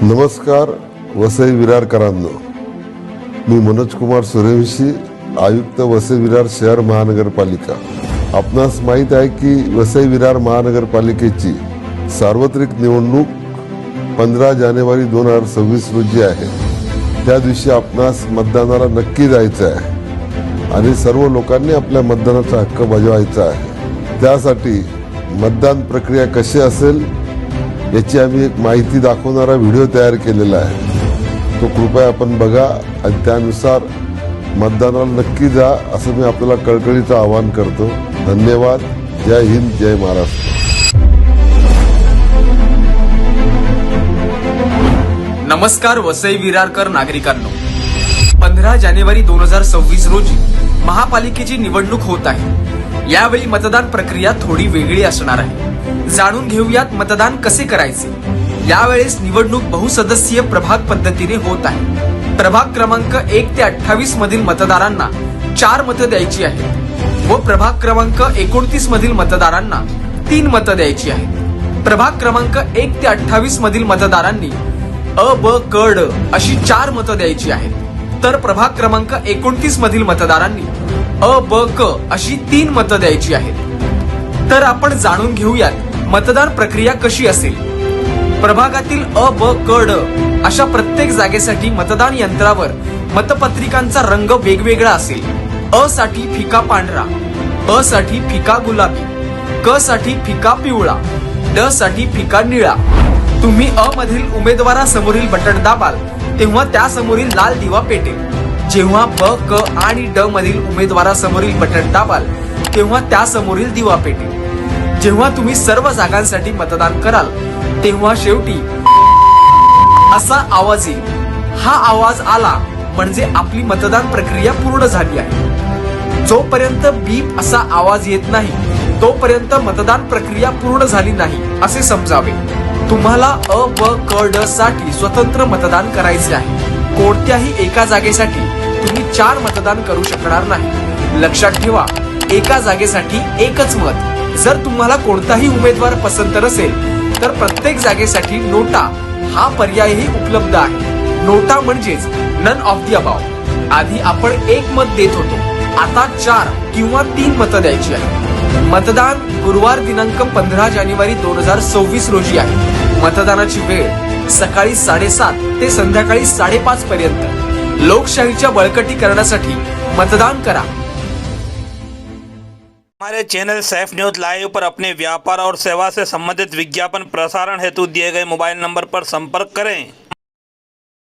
नमस्कार वसई विरारकरांनो, मी मनोज कुमार सूर्यवंशी, आयुक्त वसई विरार शहर महानगरपालिका। आपणास माहीत आहे की वसई विरार महानगरपालिकेची सार्वत्रिक निवडणूक 15 जानेवारी 2026 रोजी आहे। त्या दिवशी आपणास मतदानाला नक्की जायचं आहे आणि सर्व लोकांनी आपल्या मतदानाचा हक्क बजावायचा आहे। त्यासाठी मतदान प्रक्रिया कशी असेल याची आम्ही एक माहिती दाखवणारा व्हिडिओ तयार केलेला आहे। तो कृपया आपण बघा आणि त्यानुसार मतदानाला नक्की जा असं मी आपल्याला कळकळीचं आवाहन करतो। धन्यवाद। जय हिंद, जय महाराष्ट्र। नमस्कार वसई विरारकर नागरिकांनो, 15 जानेवारी 2026 रोजी महापालिकेची निवडणूक होत आहे। यावेळी मतदान प्रक्रिया थोडी वेगळी असणार आहे। जाणून घेऊयात मतदान कसे करायचे। यावेळेस निवडणूक बहुसदस्यीय प्रभाग पद्धतीने होत आहे। प्रभाग क्रमांक 1 ते 28 मधील मतदारांना 4 मतं द्यायची आहेत व प्रभाग क्रमांक 29 मधील मतदारांना 3 मतं द्यायची आहेत। प्रभाग क्रमांक 1 ते 28 मधील मतदारांनी अ, ब, क, ड अशी 4 मतं द्यायची आहेत, तर प्रभाग क्रमांक 29 मधील मतदारांनी अ, ब, क अशी 3 मतं द्यायची आहेत। तर आपण जाणून घेऊयात मतदान प्रक्रिया कशी असेल। प्रभागातील अ, ब, क, ड अशा प्रत्येक जागेसाठी मतदान यंत्रावर मतपत्रिकांचा रंग वेगवेगळा असेल। अ साठी फिका पांढरा, अ साठी फिका गुलाबी, क साठी फिका पिवळा, ड साठी फिका निळा। तुम्ही अ मधील उमेदवारासमोरील बटन दाबाल तेव्हा त्यासमोरील लाल दिवा पेटेल। जेव्हा ब, क आणि ड मधील उमेदवारासमोरील बटन दाबाल तेव्हा त्यासमोरील दिवा पेटेल। जेव्हा तुम्ही सर्व जागांसाठी मतदान कराल तेव्हा शेवटी असा आवाज येईल। हा आवाज आला म्हणजे आपली मतदान प्रक्रिया पूर्ण झाली आहे। जोपर्यंत बीप असा आवाज येत नाही तोपर्यंत मतदान प्रक्रिया पूर्ण झाली नाही असे समजावे। तुम्हाला अ, ब, क, ड साठी स्वतंत्र मतदान करायचे आहे। कोणत्याही एका जागेसाठी तुम्ही 4 मतदान करू शकणार नाही। लक्षात ठेवा, एका जागेसाठी एकच मत। जर तुम्हाला कोणताही उमेदवार पसंत नसेल तर प्रत्येक जागेसाठी नोटा हा पर्यायही उपलब्ध आहे। नोटा म्हणजेच नन ऑफ द अबाव। आधी आपण 1 मत देत होतो, आता 4 किंवा 3 मतं द्यायची आहे। मतदान गुरुवार दिनांक 15 जानेवारी 2026 रोजी आहे। मतदानाची वेळ सकाळी 7:30 ते संध्याकाळी 5:30 पर्यंत। लोकशाहीच्या बळकटीकरणासाठी मतदान करा। हमारे चैनल सैफ न्यूज लाइव पर अपने व्यापार और सेवा से संबंधित विज्ञापन प्रसारण हेतु दिए गए मोबाइल नंबर पर संपर्क करें।